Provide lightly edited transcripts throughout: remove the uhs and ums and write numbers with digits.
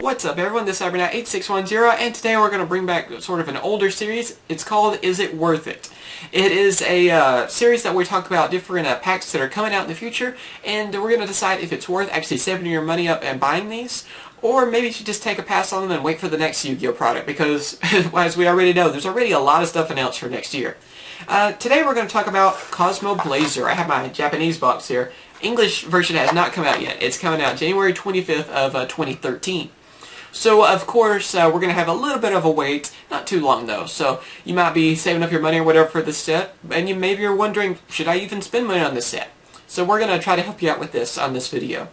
What's up everyone, this is CyberKnight 8610 and today we're going to bring back sort of an older series. It's called Is It Worth It? It is a series that we talk about different packs that are coming out in the future, and we're going to decide if it's worth actually saving your money up and buying these, or maybe you should just take a pass on them and wait for the next Yu-Gi-Oh product, because as we already know, there's already a lot of stuff announced for next year. Today we're going to talk about Cosmo Blazer. I have my Japanese box here. English version has not come out yet. It's coming out January 25th of 2013. So, of course, we're going to have a little bit of a wait, not too long though, so you might be saving up your money or whatever for this set, and maybe you're wondering, should I even spend money on this set? So we're going to try to help you out with this on this video.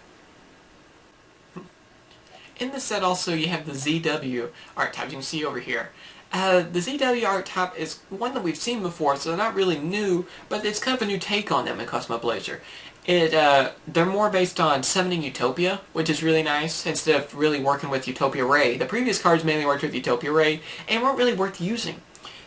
In this set also you have the ZW archetype, you can see over here. The ZW archetype is one that we've seen before, so they're not really new, but it's kind of a new take on them in Cosmo Blazer. They're more based on summoning Utopia, which is really nice, instead of really working with Utopia Ray. The previous cards mainly worked with Utopia Ray, and weren't really worth using.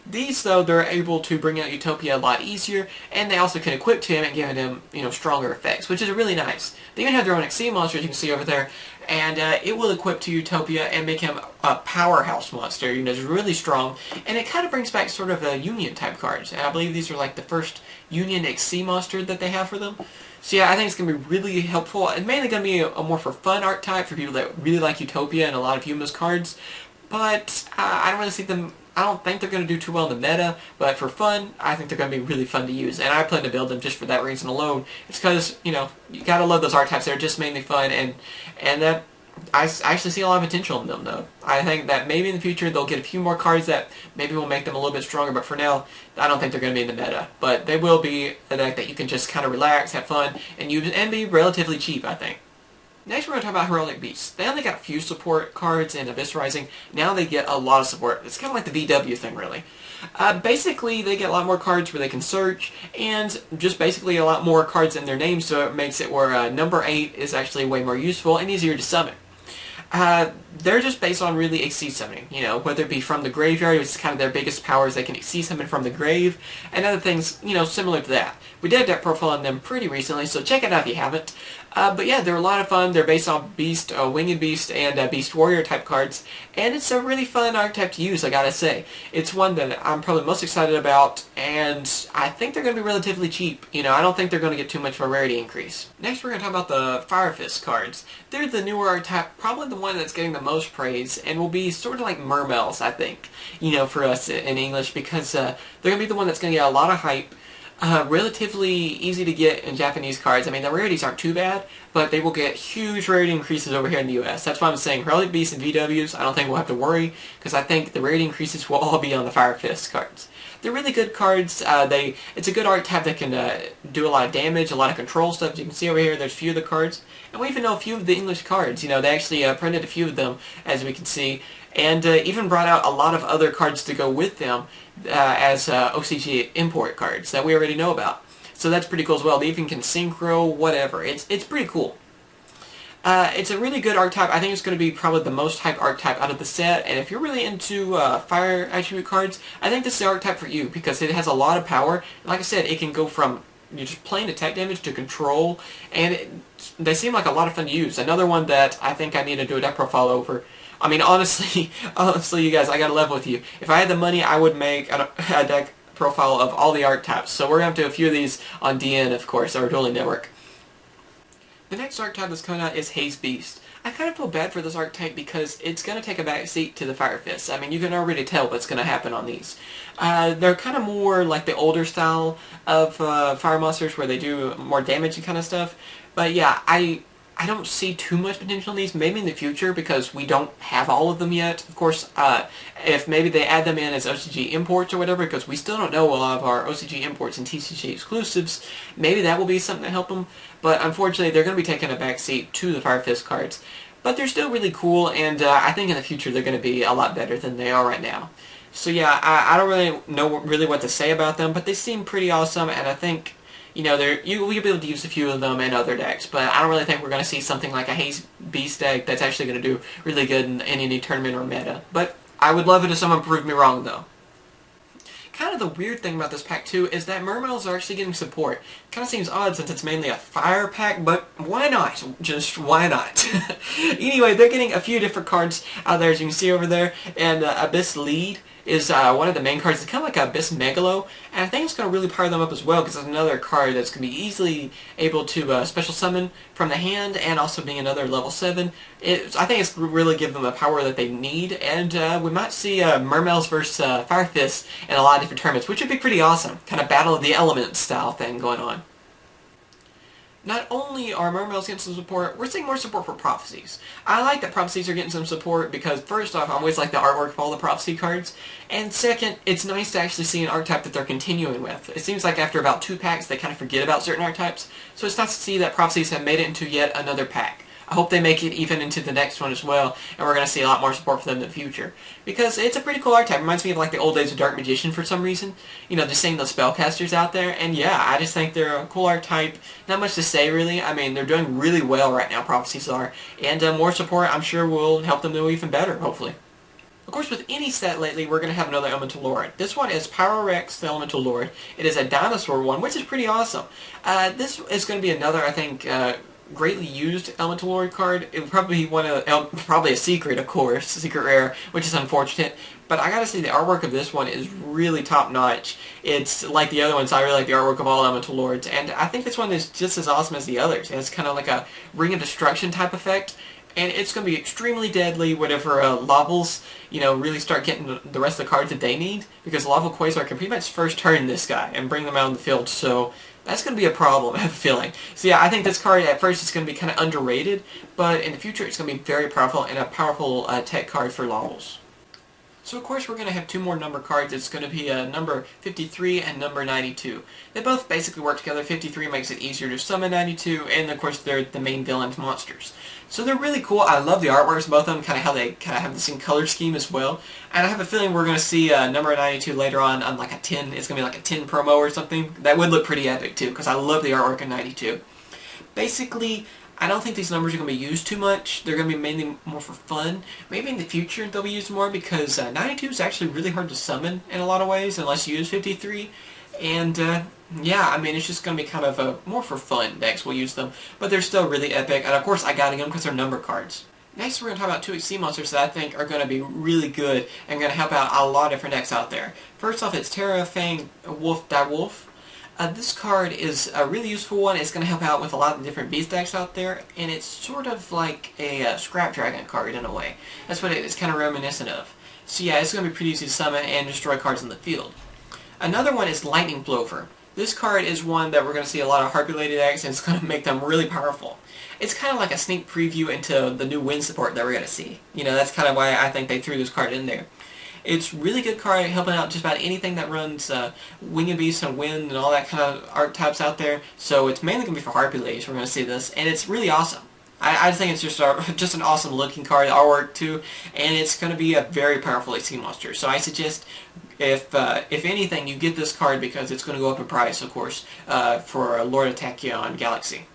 These, though, they're able to bring out Utopia a lot easier, and they also can equip to him and give him, stronger effects, which is really nice. They even have their own XC monsters, you can see over there, and it will equip to Utopia and make him a powerhouse monster, it's really strong, and it kind of brings back sort of a Union type cards, and I believe these are like the first Union XC monster that they have for them. So yeah, I think it's going to be really helpful, and mainly going to be a more for fun archetype for people that really like Utopia and a lot of Yuma's cards, but I don't really see them. I don't think they're going to do too well in the meta, but for fun, I think they're going to be really fun to use, and I plan to build them just for that reason alone. It's because, you gotta love those archetypes that are just mainly fun, and that I actually see a lot of potential in them, though. I think that maybe in the future they'll get a few more cards that maybe will make them a little bit stronger, but for now, I don't think they're going to be in the meta. But they will be a deck that you can just kind of relax, have fun, and use, and be relatively cheap, I think. Next we're going to talk about Heraldic Beasts. They only got a few support cards in Abyss Rising. Now they get a lot of support. It's kind of like the VW thing, really. Basically, they get a lot more cards where they can search, and just basically a lot more cards in their name, so it makes it where number 8 is actually way more useful and easier to summon. They're just based on really XC summoning, whether it be from the graveyard, which is kind of their biggest powers, they can XC summon from the grave, and other things, similar to that. We did a deck profile on them pretty recently, so check it out if you haven't. But yeah, they're a lot of fun. They're based on Beast, Winged Beast, and Beast Warrior type cards, and it's a really fun archetype to use, I gotta say. It's one that I'm probably most excited about, and I think they're going to be relatively cheap. I don't think they're going to get too much of a rarity increase. Next, we're going to talk about the Fire Fist cards. They're the newer archetype, probably the one that's getting the most praise, and will be sort of like Mermails, I think, for us in English, because they're going to be the one that's going to get a lot of hype. Relatively easy to get in Japanese cards. I mean, the rarities aren't too bad, but they will get huge rarity increases over here in the US. That's why I'm saying Heraldic Beasts and VWs, I don't think we'll have to worry, because I think the rarity increases will all be on the Fire Fist cards. They're really good cards. It's a good archetype that can do a lot of damage, a lot of control stuff. As you can see over here, there's a few of the cards. And we even know a few of the English cards. They actually printed a few of them, as we can see, and even brought out a lot of other cards to go with them as OCG import cards that we already know about. So that's pretty cool as well. They even can synchro, whatever. It's pretty cool. It's a really good archetype. I think it's going to be probably the most hyped archetype out of the set, and if you're really into fire attribute cards, I think this is the archetype for you, because it has a lot of power. Like I said, it can go from just plain attack damage to control, and they seem like a lot of fun to use. Another one that I think I need to do a deck profile over. I mean, honestly, you guys, I gotta level with you. If I had the money, I would make a deck profile of all the archetypes. So we're gonna have to do a few of these on DN, of course, our Dueling Network. The next archetype that's coming out is Haze Beast. I kind of feel bad for this archetype because it's going to take a back seat to the Fire Fist. I mean, you can already tell what's going to happen on these. They're kind of more like the older style of fire monsters where they do more damage and kind of stuff. But yeah, I don't see too much potential in these, maybe in the future, because we don't have all of them yet. Of course, if maybe they add them in as OCG imports or whatever, because we still don't know a lot of our OCG imports and TCG exclusives, maybe that will be something to help them. But unfortunately, they're going to be taking a backseat to the Fire Fist cards. But they're still really cool, and I think in the future they're going to be a lot better than they are right now. So yeah, I don't really know what to say about them, but they seem pretty awesome, and I think you'll be able to use a few of them in other decks, but I don't really think we're going to see something like a Haze Beast deck that's actually going to do really good in any tournament or meta. But I would love it if someone proved me wrong, though. kind of the weird thing about this pack too is that Mermails are actually getting support. Kind of seems odd since it's mainly a fire pack, but why not? Just why not? Anyway, they're getting a few different cards out there, as you can see over there, and Abyss Lead is one of the main cards. It's kind of like Abyss Megalo, and I think it's going to really power them up as well, because it's another card that's going to be easily able to special summon from the hand, and also being another level 7. I think it's really give them the power that they need, and we might see Mermails versus Fire Fist in a lot of different tournaments, which would be pretty awesome. Kind of Battle of the Elements style thing going on. Not only are Mermails getting some support, we're seeing more support for Prophecies. I like that Prophecies are getting some support because, first off, I always like the artwork of all the Prophecy cards, and second, it's nice to actually see an archetype that they're continuing with. It seems like after about 2 packs, they kind of forget about certain archetypes, so it's nice to see that Prophecies have made it into yet another pack. I hope they make it even into the next one as well, and we're going to see a lot more support for them in the future. Because it's a pretty cool archetype. It reminds me of like the old days of Dark Magician for some reason. You know, just seeing those spellcasters out there, and yeah, I just think they're a cool archetype. Not much to say really. I mean, they're doing really well right now, Prophecies are, and more support I'm sure will help them do even better, hopefully. Of course, with any set lately, we're going to have another Elemental Lord. This one is Pyrorex, the Elemental Lord. It is a dinosaur one, which is pretty awesome. This is going to be another, I think, greatly used Elemental Lord card. It would probably be probably a secret, of course, a secret rare, which is unfortunate. But I gotta say, the artwork of this one is really top notch. It's like the other ones. I really like the artwork of all Elemental Lords, and I think this one is just as awesome as the others. It has kind of like a Ring of Destruction type effect, and it's going to be extremely deadly whenever Lavels, you know, really start getting the rest of the cards that they need, because Laval Quasar can pretty much first turn this guy and bring them out on the field, so that's going to be a problem, I have a feeling. So yeah, I think this card at first is going to be kind of underrated, but in the future it's going to be very powerful, and a powerful tech card for Lavels. So of course we're going to have 2 more number cards. It's going to be number 53 and number 92. They both basically work together. 53 makes it easier to summon 92, and of course they're the main villain's monsters. So they're really cool. I love the artworks of both of them, kind of how they kind of have the same color scheme as well. And I have a feeling we're going to see number 92 later on like a 10. It's going to be like a 10 promo or something. That would look pretty epic too, because I love the artwork of 92. Basically, I don't think these numbers are going to be used too much. They're going to be mainly more for fun. Maybe in the future they'll be used more, because 92 is actually really hard to summon in a lot of ways unless you use 53. And yeah, I mean, it's just going to be kind of more for fun decks will use them. But they're still really epic, and of course I got them because they're number cards. Next we're going to talk about 2 sea monsters that I think are going to be really good and going to help out a lot of different decks out there. First off, it's Terra Fang Wolf Die Wolf. This card is a really useful one. It's going to help out with a lot of different beast decks out there, and it's sort of like a Scrap Dragon card in a way. That's what it's kind of reminiscent of. So yeah, it's going to be pretty easy to summon and destroy cards in the field. Another one is Lightning Blower. This card is one that we're going to see a lot of Harpy-related decks, and it's going to make them really powerful. It's kind of like a sneak preview into the new wind support that we're going to see. You know, that's kind of why I think they threw this card in there. It's really good card, helping out just about anything that runs Winged Beast and Wind and all that kind of archetypes out there. So it's mainly going to be for Harpy ladies. We're going to see this, and it's really awesome. I think it's just an awesome looking card, artwork too, and it's going to be a very powerful sea monster. So I suggest, if anything, you get this card because it's going to go up in price, of course, for Lord of Tachyon Galaxy.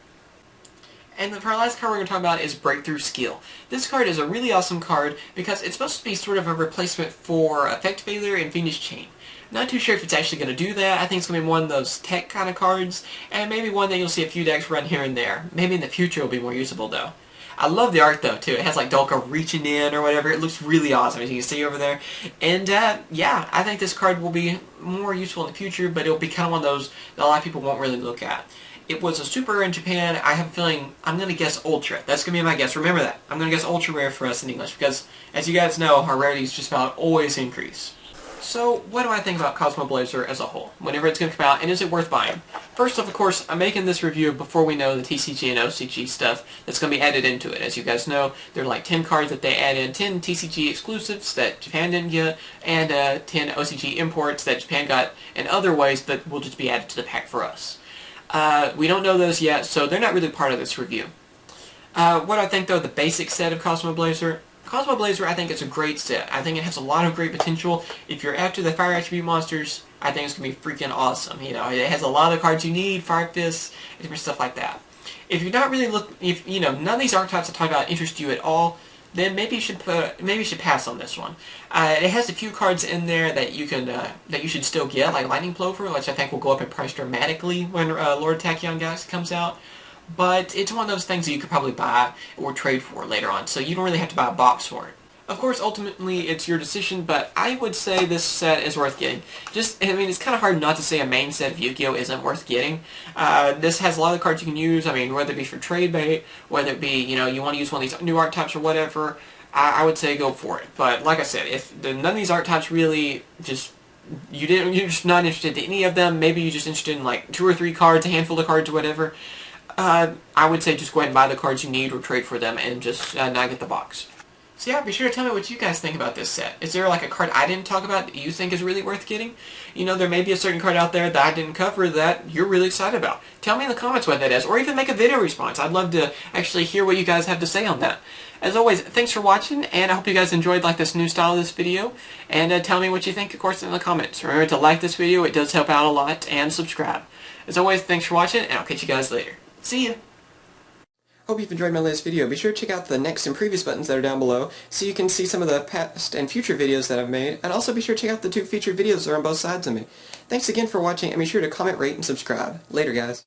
And for our last card we're going to talk about is Breakthrough Skill. This card is a really awesome card because it's supposed to be sort of a replacement for Effect Failure and Fiendish Chain. Not too sure if it's actually going to do that. I think it's going to be one of those tech kind of cards, and maybe one that you'll see a few decks run here and there. Maybe in the future it'll be more usable though. I love the art though too. It has like Dolka reaching in or whatever. It looks really awesome, as you can see over there. And yeah, I think this card will be more useful in the future, but it'll be kind of one of those that a lot of people won't really look at. It was a super rare in Japan. I have a feeling I'm going to guess Ultra. That's going to be my guess. Remember that. I'm going to guess Ultra Rare for us in English because, as you guys know, our rarities just about always increase. So, what do I think about Cosmo Blazer as a whole? Whenever it's going to come out, and is it worth buying? First off, of course, I'm making this review before we know the TCG and OCG stuff that's going to be added into it. As you guys know, there are like 10 cards that they added, 10 TCG exclusives that Japan didn't get, and 10 OCG imports that Japan got in other ways that will just be added to the pack for us. We don't know those yet, so they're not really part of this review. What do I think, though, the basic set of Cosmo Blazer? Cosmo Blazer, I think it's a great set. I think it has a lot of great potential. If you're after the Fire Attribute monsters, I think it's going to be freaking awesome. You know, it has a lot of the cards you need, Fire Fists, different stuff like that. If you're not really none of these archetypes I talk about interest you at all, then maybe you should pass on this one. It has a few cards in there that you can that you should still get, like Lightning Plover, which I think will go up in price dramatically when Lord Tachyon Galaxy comes out. But it's one of those things that you could probably buy or trade for later on, so you don't really have to buy a box for it. Of course, ultimately, it's your decision, but I would say this set is worth getting. I mean, it's kind of hard not to say a main set of Yu-Gi-Oh! Isn't worth getting. This has a lot of cards you can use, I mean, whether it be for trade bait, whether it be, you know, you want to use one of these new archetypes or whatever, I would say go for it. But, like I said, if none of these archetypes really just... you're just not interested in any of them, maybe you're just interested in, like, 2 or 3 cards, a handful of cards, or whatever, I would say just go ahead and buy the cards you need or trade for them and just not get the box. So yeah, be sure to tell me what you guys think about this set. Is there like a card I didn't talk about that you think is really worth getting? You know, there may be a certain card out there that I didn't cover that you're really excited about. Tell me in the comments what that is, or even make a video response. I'd love to actually hear what you guys have to say on that. As always, thanks for watching, and I hope you guys enjoyed like this new style of this video. And tell me what you think, of course, in the comments. Remember to like this video, it does help out a lot, and subscribe. As always, thanks for watching, and I'll catch you guys later. See ya! Hope you've enjoyed my latest video. Be sure to check out the next and previous buttons that are down below so you can see some of the past and future videos that I've made, and also be sure to check out the 2 featured videos that are on both sides of me. Thanks again for watching, and be sure to comment, rate, and subscribe. Later, guys.